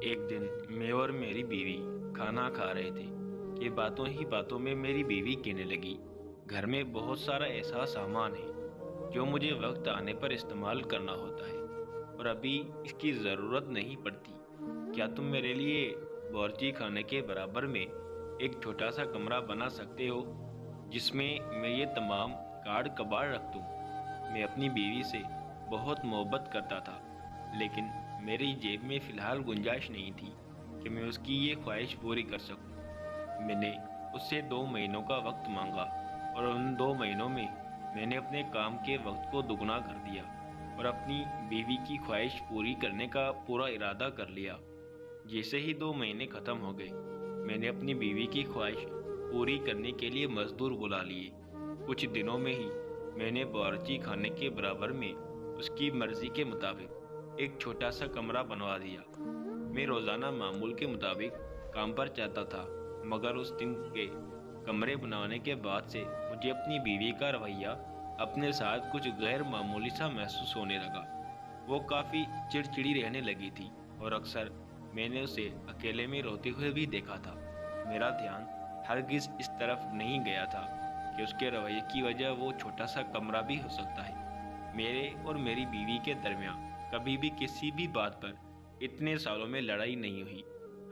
ایک دن میں اور میری بیوی کھانا کھا رہے تھے کہ باتوں ہی باتوں میں میری بیوی کہنے لگی، گھر میں بہت سارا ایسا سامان ہے جو مجھے وقت آنے پر استعمال کرنا ہوتا ہے اور ابھی اس کی ضرورت نہیں پڑتی۔ کیا تم میرے لیے باورچی خانے کے برابر میں ایک چھوٹا سا کمرہ بنا سکتے ہو جس میں میں یہ تمام کاڑ کباڑ رکھ دوں؟ میں اپنی بیوی سے بہت محبت کرتا تھا، لیکن میری جیب میں فی الحال گنجائش نہیں تھی کہ میں اس کی یہ خواہش پوری کر سکوں۔ میں نے اس سے 2 مہینوں کا وقت مانگا اور ان 2 مہینوں میں نے اپنے کام کے وقت کو دگنا کر دیا اور اپنی بیوی کی خواہش پوری کرنے کا پورا ارادہ کر لیا۔ جیسے ہی 2 مہینے ختم ہو گئے، میں نے اپنی بیوی کی خواہش پوری کرنے کے لیے مزدور بلا لیے۔ کچھ دنوں میں ہی میں نے باورچی خانے کے برابر میں اس کی مرضی کے مطابق ایک چھوٹا سا کمرہ بنوا دیا۔ میں روزانہ معمول کے مطابق کام پر جاتا تھا، مگر اس دن کے کمرے بنانے کے بعد سے مجھے اپنی بیوی کا رویہ اپنے ساتھ کچھ غیر معمولی سا محسوس ہونے لگا۔ وہ کافی چڑچڑی رہنے لگی تھی اور اکثر میں نے اسے اکیلے میں روتے ہوئے بھی دیکھا تھا۔ میرا دھیان ہرگز اس طرف نہیں گیا تھا کہ اس کے رویے کی وجہ وہ چھوٹا سا کمرہ بھی ہو سکتا ہے۔ میرے اور میری بیوی کے درمیان کبھی بھی کسی بھی بات پر اتنے سالوں میں لڑائی نہیں ہوئی۔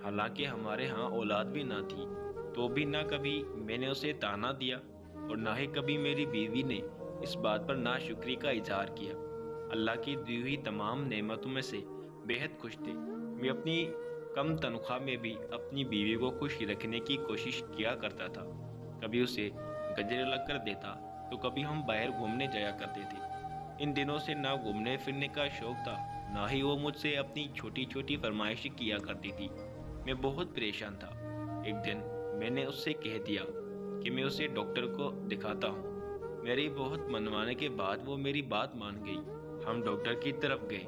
حالانکہ ہمارے ہاں اولاد بھی نہ تھی، تو بھی نہ کبھی میں نے اسے تانا دیا اور نہ ہی کبھی میری بیوی نے اس بات پر ناشکری کا اظہار کیا۔ اللہ کی دی ہوئی تمام نعمتوں میں سے بے حد خوش تھے۔ میں اپنی کم تنخواہ میں بھی اپنی بیوی کو خوش رکھنے کی کوشش کیا کرتا تھا۔ کبھی اسے گجرے لگ کر دیتا تو کبھی ہم باہر گھومنے جایا کرتے تھے۔ ان دنوں سے نہ گھومنے پھرنے کا شوق تھا، نہ ہی وہ مجھ سے اپنی چھوٹی چھوٹی فرمائشیں کیا کرتی تھی۔ میں بہت پریشان تھا۔ ایک دن میں نے اس سے کہہ دیا کہ میں اسے ڈاکٹر کو دکھاتا ہوں۔ میری بہت منوانے کے بعد وہ میری بات مان گئی۔ ہم ڈاکٹر کی طرف گئے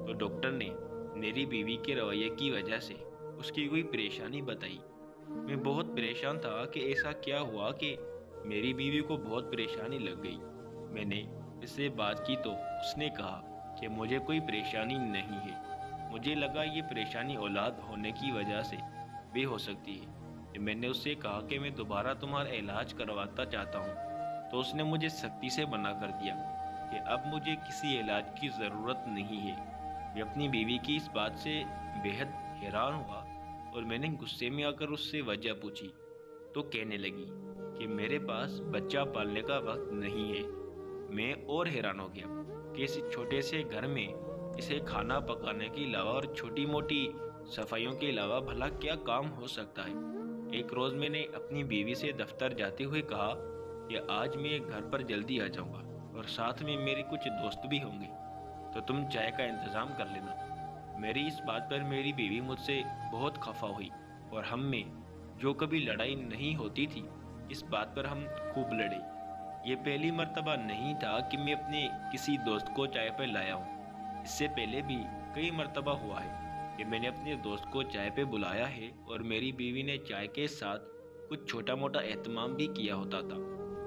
تو ڈاکٹر نے میری بیوی کے رویے کی وجہ سے اس کی کوئی پریشانی بتائی۔ میں بہت پریشان تھا کہ ایسا کیا ہوا کہ میری بیوی کو بہت پریشانی لگ گئی۔ میں نے اس سے بات کی تو اس نے کہا کہ مجھے کوئی پریشانی نہیں ہے۔ مجھے لگا یہ پریشانی اولاد ہونے کی وجہ سے بھی ہو سکتی ہے۔ میں نے اس سے کہا کہ میں دوبارہ تمہارا علاج کرواتا چاہتا ہوں، تو اس نے مجھے سختی سے منع کر دیا کہ اب مجھے کسی علاج کی ضرورت نہیں ہے۔ میں اپنی بیوی کی اس بات سے بے حد حیران ہوا اور میں نے غصے میں آ کر اس سے وجہ پوچھی تو کہنے لگی کہ میرے پاس بچہ پالنے کا وقت نہیں ہے۔ میں اور حیران ہو گیا کہ اس چھوٹے سے گھر میں اسے کھانا پکانے کے علاوہ اور چھوٹی موٹی صفائیوں کے علاوہ بھلا کیا کام ہو سکتا ہے۔ ایک روز میں نے اپنی بیوی سے دفتر جاتے ہوئے کہا کہ آج میں گھر پر جلدی آ جاؤں گا اور ساتھ میں میرے کچھ دوست بھی ہوں گے، تو تم چائے کا انتظام کر لینا۔ میری اس بات پر میری بیوی مجھ سے بہت خفا ہوئی اور ہم میں جو کبھی لڑائی نہیں ہوتی تھی، اس بات پر ہم خوب لڑے۔ یہ پہلی مرتبہ نہیں تھا کہ میں اپنے کسی دوست کو چائے پہ لایا ہوں۔ اس سے پہلے بھی کئی مرتبہ ہوا ہے کہ میں نے اپنے دوست کو چائے پہ بلایا ہے اور میری بیوی نے چائے کے ساتھ کچھ چھوٹا موٹا اہتمام بھی کیا ہوتا تھا،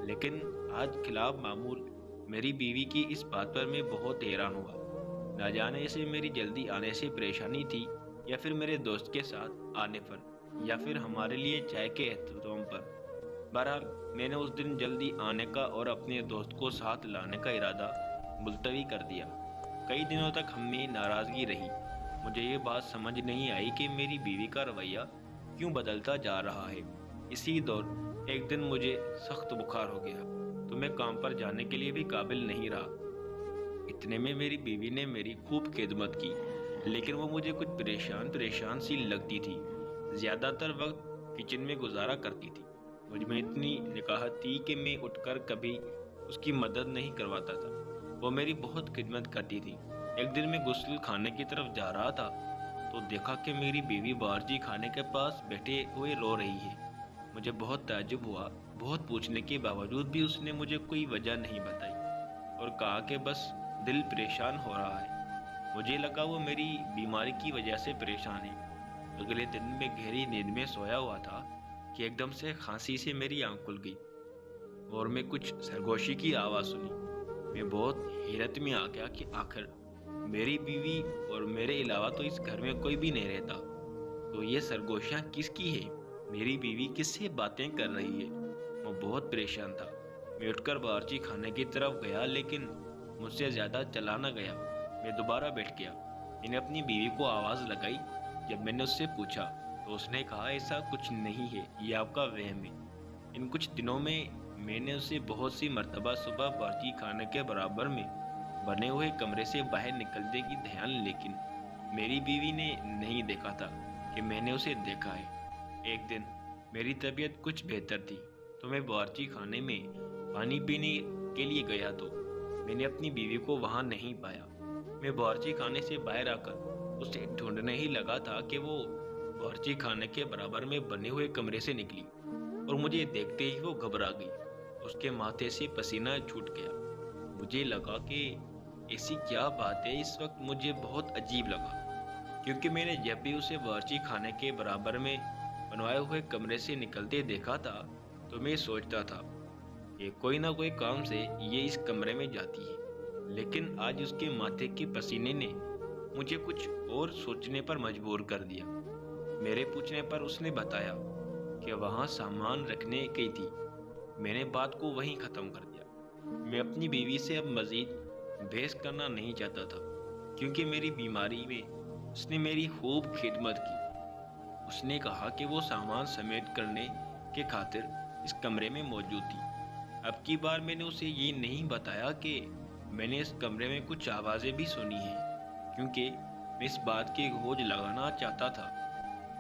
لیکن آج خلاف معمول میری بیوی کی اس بات پر میں بہت حیران ہوا۔ نہ جانے اسے میری جلدی آنے سے پریشانی تھی یا پھر میرے دوست کے ساتھ آنے پر یا پھر ہمارے لیے چائے کے اہتمام پر۔ بہرحال میں نے اس دن جلدی آنے کا اور اپنے دوست کو ساتھ لانے کا ارادہ ملتوی کر دیا۔ کئی دنوں تک ہم میں ناراضگی رہی۔ مجھے یہ بات سمجھ نہیں آئی کہ میری بیوی کا رویہ کیوں بدلتا جا رہا ہے۔ اسی دور ایک دن مجھے سخت بخار ہو گیا تو میں کام پر جانے کے لیے بھی قابل نہیں رہا۔ اتنے میں میری بیوی نے میری خوب خدمت کی، لیکن وہ مجھے کچھ پریشان سی لگتی تھی۔ زیادہ تر وقت کچن میں گزارا کرتی تھی۔ مجھ میں اتنی نکاحت تھی کہ میں اٹھ کر کبھی اس کی مدد نہیں کرواتا تھا۔ وہ میری بہت خدمت کرتی تھی۔ ایک دن میں غسل خانے کی طرف جا رہا تھا تو دیکھا کہ میری بیوی باورچی خانے کے پاس بیٹھے ہوئے رو رہی ہے۔ مجھے بہت تعجب ہوا۔ بہت پوچھنے کے باوجود بھی اس نے مجھے کوئی وجہ نہیں بتائی اور کہا کہ بس دل پریشان ہو رہا ہے۔ مجھے لگا وہ میری بیماری کی وجہ سے پریشان ہے۔ اگلے دن میں گہری نیند میں سویا ہوا تھا کہ ایک دم سے کھانسی سے میری آنکھ کھل گئی اور میں کچھ سرگوشی کی آواز سنی۔ میں بہت حیرت میں آ گیا کہ آخر میری بیوی اور میرے علاوہ تو اس گھر میں کوئی بھی نہیں رہتا۔ تو یہ سرگوشیاں کس کی ہے؟ میری بیوی کس سے باتیں کر رہی ہے؟ میں بہت پریشان تھا۔ میں اٹھ کر باورچی خانے کی طرف گیا، لیکن مجھ سے زیادہ چلا نہ گیا۔ میں دوبارہ بیٹھ گیا۔ میں نے اپنی بیوی کو آواز لگائی۔ جب میں نے اس سے پوچھا تو اس نے کہا ایسا کچھ نہیں ہے، یہ آپ کا وہم ہے۔ ان کچھ دنوں میں نے اسے بہت سی مرتبہ صبح باورچی خانے کے برابر میں بنے ہوئے کمرے سے باہر نکلتے کی دھیان، لیکن میری بیوی نے نہیں دیکھا تھا کہ میں نے اسے دیکھا ہے۔ ایک دن میری طبیعت کچھ بہتر تھی تو میں باورچی خانے میں پانی پینے کے لیے گیا تو میں نے اپنی بیوی کو وہاں نہیں پایا۔ میں باورچی خانے سے باہر آ کر اسے ڈھونڈنے ہی لگا تھا کہ وہ باورچی خانے کے برابر میں بنے ہوئے کمرے سے نکلی اور مجھے دیکھتے ہی وہ گھبرا گئی۔ اس کے ماتھے سے پسینہ چھوٹ گیا۔ مجھے لگا کہ ایسی کیا بات ہے۔ اس وقت مجھے بہت عجیب لگا، کیونکہ میں نے جب بھی اسے باورچی خانے کے برابر میں بنوائے ہوئے کمرے سے نکلتے دیکھا تھا تو میں سوچتا تھا کہ کوئی نہ کوئی کام سے یہ اس کمرے میں جاتی ہے، لیکن آج اس کے ماتھے کے پسینے نے مجھے کچھ اور سوچنے پر مجبور کر دیا۔ میرے پوچھنے پر اس نے بتایا کہ وہاں سامان رکھنے کی تھی۔ میں نے بات کو وہیں ختم کر دیا۔ میں اپنی بیوی سے اب مزید بحث کرنا نہیں چاہتا تھا، کیونکہ میری بیماری میں اس نے میری خوب خدمت کی۔ اس نے کہا کہ وہ سامان سمیٹ کرنے کے خاطر اس کمرے میں موجود تھی۔ اب کی بار میں نے اسے یہ نہیں بتایا کہ میں نے اس کمرے میں کچھ آوازیں بھی سنی ہیں، کیونکہ میں اس بات کی کھوج لگانا چاہتا تھا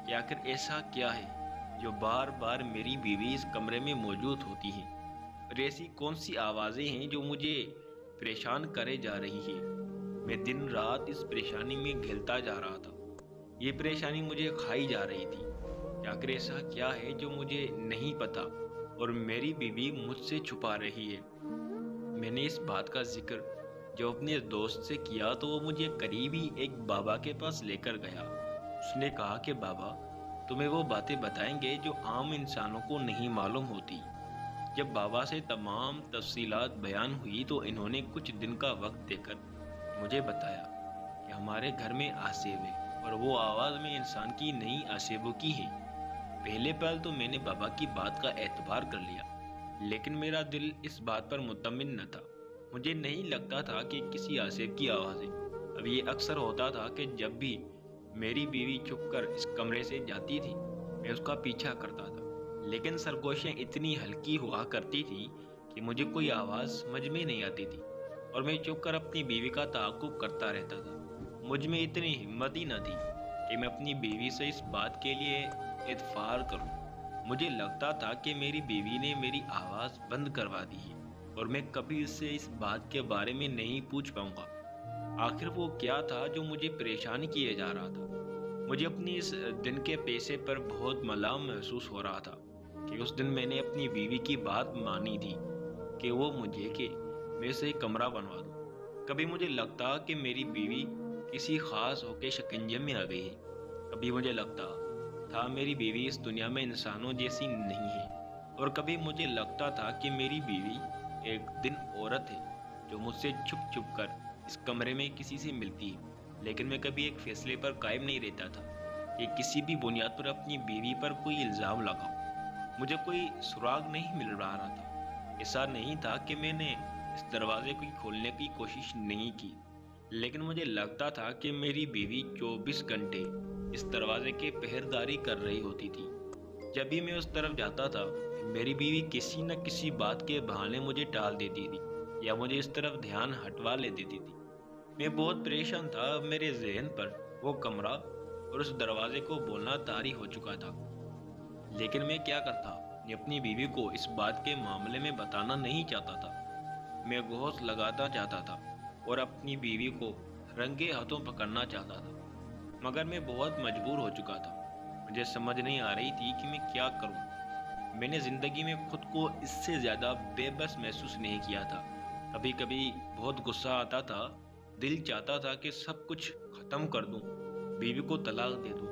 کہ آخر ایسا کیا ہے جو بار بار میری بیوی اس کمرے میں موجود ہوتی ہے، اور ایسی کون سی آوازیں ہیں جو مجھے پریشان کرے جا رہی ہے۔ میں دن رات اس پریشانی میں گھلتا جا رہا تھا۔ یہ پریشانی مجھے کھائی جا رہی تھی کہ آخر ایسا کیا ہے جو مجھے نہیں پتا اور میری بیوی مجھ سے چھپا رہی ہے۔ میں نے اس بات کا ذکر جو اپنے دوست سے کیا تو وہ مجھے قریبی ایک بابا کے پاس لے کر گیا۔ اس نے کہا کہ بابا تمہیں وہ باتیں بتائیں گے جو عام انسانوں کو نہیں معلوم ہوتی۔ جب بابا سے تمام تفصیلات بیان ہوئی تو انہوں نے کچھ دن کا وقت دے کر مجھے بتایا کہ ہمارے گھر میں آسیب ہے، اور وہ آواز میں انسان کی نہیں آسیبوں کی ہے۔ پہلے پہل تو میں نے بابا کی بات کا اعتبار کر لیا، لیکن میرا دل اس بات پر مطمئن نہ تھا۔ مجھے نہیں لگتا تھا کہ کسی آسیب کی آواز ہے۔ اب یہ اکثر ہوتا تھا کہ جب بھی میری بیوی چھپ کر اس کمرے سے جاتی تھی میں اس کا پیچھا کرتا تھا، لیکن سرگوشیاں اتنی ہلکی ہوا کرتی تھی کہ مجھے کوئی آواز سمجھ میں نہیں آتی تھی، اور میں چھپ کر اپنی بیوی کا تعاقب کرتا رہتا تھا۔ مجھ میں اتنی ہمت ہی نہ تھی کہ میں اپنی بیوی سے اس بات کے لیے اعتذار کروں۔ مجھے لگتا تھا کہ میری بیوی نے میری آواز بند کروا دی ہے اور میں کبھی اس سے اس بات کے بارے میں نہیں پوچھ پاؤں گا۔ آخر وہ کیا تھا جو مجھے پریشان کیے جا رہا تھا؟ مجھے اپنی اس دن کے پیسے پر بہت ملام محسوس ہو رہا تھا کہ اس دن میں نے اپنی بیوی کی بات مانی تھی کہ وہ مجھے کہ میں اسے کمرہ بنوا دوں۔ کبھی مجھے لگتا کہ میری بیوی کسی خاص ہو کے شکنجے میں آ گئی ہے، کبھی مجھے لگتا تھا میری بیوی اس دنیا میں انسانوں جیسی نہیں ہے، اور کبھی مجھے لگتا تھا کہ میری بیوی ایک دن عورت ہے جو مجھ سے چھپ چھپ کر اس کمرے میں کسی سے ملتی ہے۔ لیکن میں کبھی ایک فیصلے پر قائم نہیں رہتا تھا کہ کسی بھی بنیاد پر اپنی بیوی پر کوئی الزام لگاؤں۔ مجھے کوئی سراغ نہیں مل رہا تھا۔ ایسا نہیں تھا کہ میں نے اس دروازے کو کھولنے کی کوشش نہیں کی، لیکن مجھے لگتا تھا کہ میری بیوی 24 گھنٹے اس دروازے کے پہرداری کر رہی ہوتی تھی۔ جب بھی میں اس طرف جاتا تھا میری بیوی کسی نہ کسی بات کے بہانے مجھے ٹال دیتی تھی یا مجھے اس طرف دھیان ہٹوا لے دیتی تھی۔ میں بہت پریشان تھا۔ میرے ذہن پر وہ کمرہ اور اس دروازے کو بولنا طاری ہو چکا تھا، لیکن میں کیا کرتا؟ میں اپنی بیوی کو اس بات کے معاملے میں بتانا نہیں چاہتا تھا۔ میں گوشت لگانا چاہتا تھا اور اپنی بیوی کو رنگے ہاتھوں پکڑنا چاہتا تھا، مگر میں بہت مجبور ہو چکا تھا۔ مجھے سمجھ نہیں آ رہی تھی کہ میں کیا کروں۔ میں نے زندگی میں خود کو اس سے زیادہ بے بس محسوس نہیں کیا تھا۔ کبھی کبھی بہت غصہ آتا تھا، دل چاہتا تھا کہ سب کچھ ختم کر دوں، بیوی کو طلاق دے دوں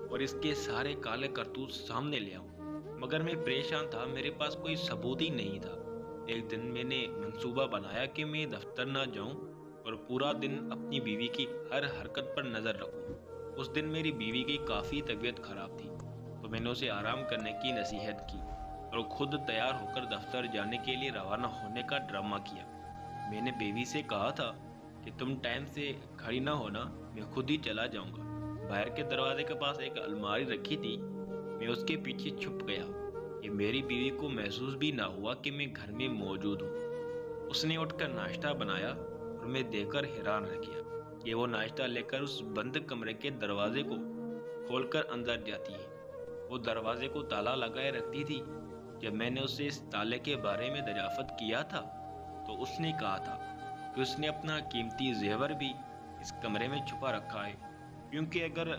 اور اس کے سارے کالے کرتوت سامنے لے آؤں، مگر میں پریشان تھا۔ میرے پاس کوئی ثبوت ہی نہیں تھا۔ ایک دن میں نے منصوبہ بنایا کہ میں دفتر نہ جاؤں اور پورا دن اپنی بیوی کی ہر حرکت پر نظر رکھوں۔ اس دن میری بیوی کی کافی طبیعت خراب تھی، تو میں نے اسے آرام کرنے کی نصیحت کی اور خود تیار ہو کر دفتر جانے کے لیے روانہ ہونے کا ڈرامہ کیا۔ میں نے بیوی سے کہا تھا کہ تم ٹائم سے کھڑی نہ ہونا، میں خود ہی چلا جاؤں گا۔ باہر کے دروازے کے پاس ایک الماری رکھی تھی، میں اس کے پیچھے چھپ گیا کہ میری بیوی کو محسوس بھی نہ ہوا کہ میں گھر میں موجود ہوں۔ اس نے اٹھ کر ناشتہ بنایا اور میں دیکھ کر حیران رہ گیا کہ وہ ناشتہ لے کر اس بند کمرے کے دروازے کو کھول کر اندر جاتی ہے۔ وہ دروازے کو تالا لگائے رکھتی تھی۔ جب میں نے اس سے اس تالے کے بارے میں دریافت کیا تھا تو اس نے کہا تھا کہ اس نے اپنا قیمتی زیور بھی اس کمرے میں چھپا رکھا ہے، کیونکہ اگر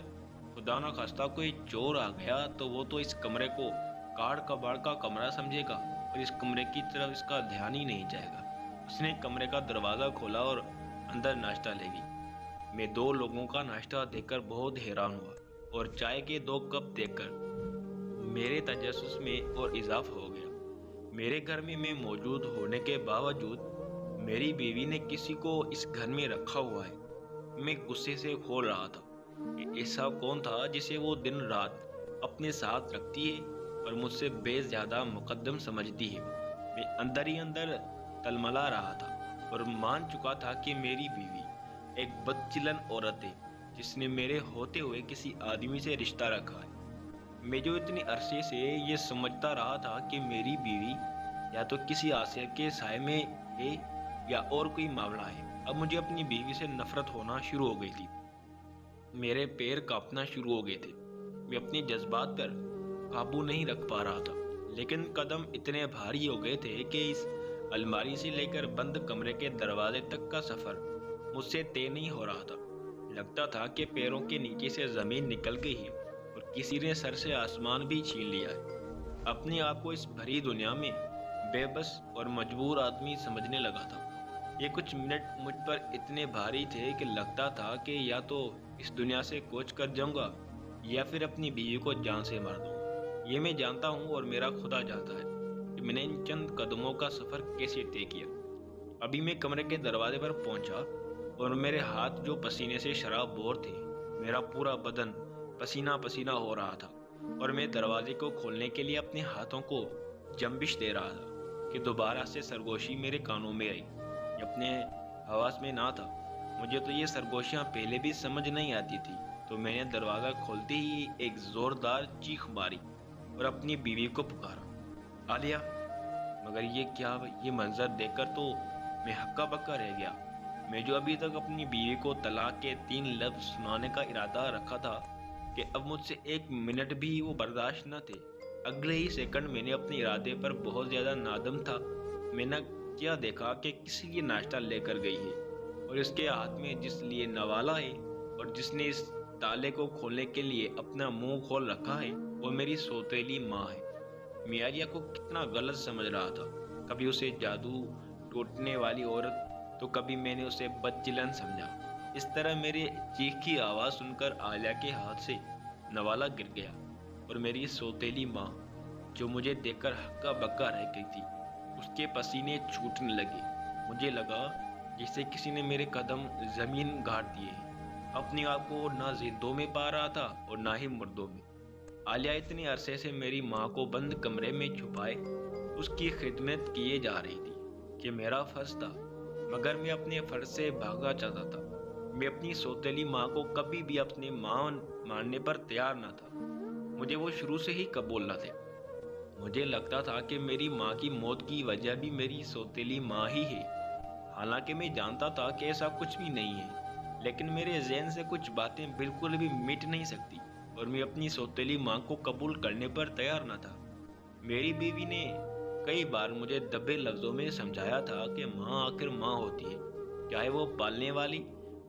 خدا نہ خواستہ کوئی چور آ گیا تو وہ تو اس کمرے کو کاڑ کباڑ کا کمرہ سمجھے گا اور اس کمرے کی طرف اس کا دھیان ہی نہیں جائے گا۔ اس نے کمرے کا دروازہ کھولا اور اندر ناشتہ لے گئی۔ میں 2 لوگوں کا ناشتہ دیکھ کر بہت حیران ہوا اور چائے کے 2 کپ دیکھ کر میرے تجسس میں اور اضافہ ہو گیا۔ میرے گھر میں موجود ہونے کے باوجود میری بیوی نے کسی کو اس گھر میں رکھا ہوا ہے۔ میں غصے سے کھول رہا تھا کہ ایسا کون تھا جسے وہ دن رات اپنے ساتھ رکھتی ہے اور مجھ سے بے زیادہ مقدم سمجھتی ہے۔ میں اندر ہی اندر تلملا رہا تھا اور مان چکا تھا کہ میری بیوی ایک بدچلن عورت ہے جس نے میرے ہوتے ہوئے کسی آدمی سے رشتہ رکھا ہے۔ میں جو اتنی عرصے سے یہ سمجھتا رہا تھا کہ میری بیوی یا تو کسی عاشق کے سائے میں ہے یا اور کوئی معاملہ ہے، اب مجھے اپنی بیوی سے نفرت ہونا شروع ہو گئی تھی۔ میرے پیر کانپنا شروع ہو گئے تھے۔ میں اپنے جذبات پر قابو نہیں رکھ پا رہا تھا، لیکن قدم اتنے بھاری ہو گئے تھے کہ اس الماری سے لے کر بند کمرے کے دروازے تک کا سفر مجھ سے طے نہیں ہو رہا تھا۔ لگتا تھا کہ پیروں کے نیچے سے زمین نکل گئی ہے اور کسی نے سر سے آسمان بھی چھین لیا ہے۔ اپنے آپ کو اس بھری دنیا میں بے بس اور مجبور آدمی سمجھنے لگا تھا۔ یہ کچھ منٹ مجھ پر اتنے بھاری تھے کہ لگتا تھا کہ یا تو اس دنیا سے کوچ کر جاؤں گا یا پھر اپنی بیوی کو جان سے مار دوں گا۔ یہ میں جانتا ہوں اور میرا خدا جانتا ہے کہ میں نے ان چند قدموں کا سفر کیسے طے کیا۔ ابھی میں کمرے کے دروازے پر پہنچا اور میرے ہاتھ جو پسینے سے شراب بور تھے، میرا پورا بدن پسینہ پسینہ ہو رہا تھا اور میں دروازے کو کھولنے کے لیے اپنے ہاتھوں کو جنبش دے رہا تھا کہ دوبارہ سے سرگوشی میرے کانوں میں آئی۔ یہ اپنے حواس میں نہ تھا۔ مجھے تو یہ سرگوشیاں پہلے بھی سمجھ نہیں آتی تھی، تو میں نے دروازہ کھولتے ہی ایک زوردار چیخ ماری اور اپنی بیوی کو پکارا، عالیہ! مگر یہ منظر دیکھ کر تو میں ہکا بکا رہ گیا۔ میں جو ابھی تک اپنی بیوی کو طلاق کے 3 لفظ سنانے کا ارادہ رکھا تھا کہ اب مجھ سے 1 منٹ بھی وہ برداشت نہ تھے۔ اگلے ہی سیکنڈ میں نے اپنے ارادے پر بہت زیادہ نادم تھا۔ میں نے کیا دیکھا کہ کسی لیے ناشتہ لے کر گئی ہے اور اس کے ہاتھ میں جس لیے نوالا ہے اور جس نے اس تالے کو کھولنے کے لیے اپنا منہ کھول رکھا ہے، وہ میری سوتیلی ماں ہے۔ میں عالیہ کو کتنا غلط سمجھ رہا تھا، کبھی اسے جادو ٹوٹنے والی عورت تو کبھی میں نے اسے بدچلن سمجھا۔ اس طرح میرے چیخ کی آواز سن کر عالیہ کے ہاتھ سے نوالا گر گیا اور میری سوتیلی ماں جو مجھے دیکھ کر ہکا بکا رہ گئی تھی، اس کے پسینے چھوٹنے لگے۔ مجھے لگا جیسے کسی نے میرے قدم زمین گاڑ دیے ہیں۔ اپنے آپ کو نہ زندوں میں پا رہا تھا اور نہ ہی مردوں میں۔ عالیہ اتنے عرصے سے میری ماں کو بند کمرے میں چھپائے اس کی خدمت کیے جا رہی تھی کہ میرا فرض تھا، مگر میں اپنے فرض سے بھاگا چاہتا تھا۔ میں اپنی سوتیلی ماں کو کبھی بھی اپنے ماں ماننے پر تیار نہ تھا۔ مجھے وہ شروع سے ہی قبول نہ تھے۔ مجھے لگتا تھا کہ میری ماں کی موت کی وجہ بھی میری سوتیلی ماں ہی ہے، حالانکہ میں جانتا تھا کہ ایسا کچھ بھی نہیں ہے، لیکن میرے ذہن سے کچھ باتیں بالکل بھی مٹ نہیں سکتی اور میں اپنی سوتیلی ماں کو قبول کرنے پر تیار نہ تھا۔ میری بیوی نے کئی بار مجھے دبے لفظوں میں سمجھایا تھا کہ ماں آخر ماں ہوتی ہے، چاہے وہ پالنے والی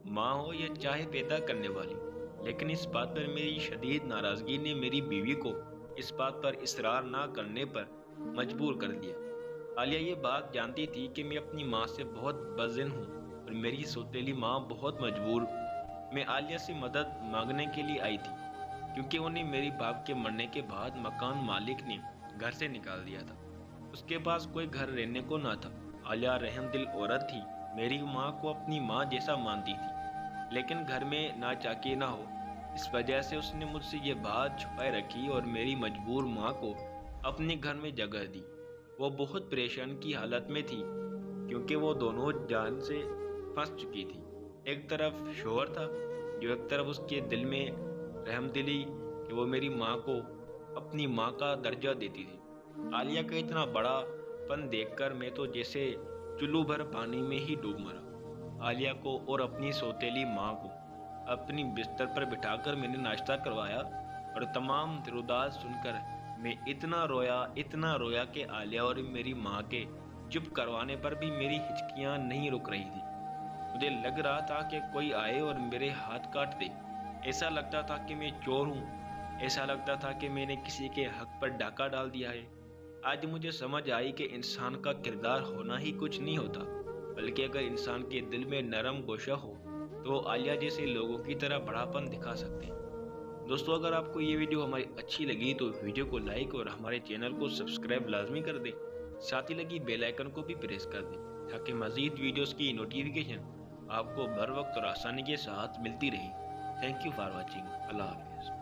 ماں ہو یا چاہے پیدا کرنے والی، لیکن اس بات پر میری شدید ناراضگی نے میری بیوی کو اس بات پر اصرار نہ کرنے پر مجبور کر دیا۔ عالیہ یہ بات جانتی تھی کہ میں اپنی ماں سے بہت بدظن ہوں اور میری سوتیلی ماں بہت مجبور۔ میں عالیہ سے مدد مانگنے کے لیے آئی تھی کیونکہ انہیں میری باپ کے مرنے کے بعد مکان مالک نے گھر سے نکال دیا تھا۔ اس کے پاس کوئی گھر رہنے کو نہ تھا۔ عالیہ رحم دل عورت تھی، میری ماں کو اپنی ماں جیسا مانتی تھی، لیکن گھر میں نہ چاقی نہ ہو اس وجہ سے اس نے مجھ سے یہ بات چھپائے رکھی اور میری مجبور ماں کو اپنے گھر میں جگہ دی۔ وہ بہت پریشان کی حالت میں تھی کیونکہ وہ دونوں جان سے پھنس چکی تھی۔ ایک طرف شوہر تھا جو ایک طرف اس کے دل میں رحم دلی کہ وہ میری ماں کو اپنی ماں کا درجہ دیتی تھی۔ عالیہ کا اتنا بڑا پن دیکھ کر میں تو جیسے چلو بھر پانی میں ہی ڈوب مرا۔ عالیہ کو اور اپنی سوتیلی ماں کو اپنی بستر پر بٹھا کر میں نے ناشتہ کروایا اور تمام درودات سن کر میں اتنا رویا کہ عالیہ اور میری ماں کے چپ کروانے پر بھی میری ہچکیاں نہیں رک رہی تھی۔ مجھے لگ رہا تھا کہ کوئی آئے اور میرے ہاتھ کاٹ دے۔ ایسا لگتا تھا کہ میں چور ہوں، ایسا لگتا تھا کہ میں نے کسی کے حق پر ڈاکہ ڈال دیا ہے۔ آج مجھے سمجھ آئی کہ انسان کا کردار ہونا ہی کچھ نہیں ہوتا، بلکہ اگر انسان کے دل میں نرم گوشہ ہو تو وہ عالیہ جیسے لوگوں کی طرح بڑاپن دکھا سکتے ہیں۔ دوستو، اگر آپ کو یہ ویڈیو ہماری اچھی لگی تو ویڈیو کو لائک اور ہمارے چینل کو سبسکرائب لازمی کر دیں، ساتھ ہی لگی بیل آئیکن کو بھی پریس کر دیں تاکہ مزید ویڈیوز کی نوٹیفیکیشن آپ کو بر وقت اور آسانی کے ساتھ ملتی رہے۔ Thank you for watching. اللہ حافظ۔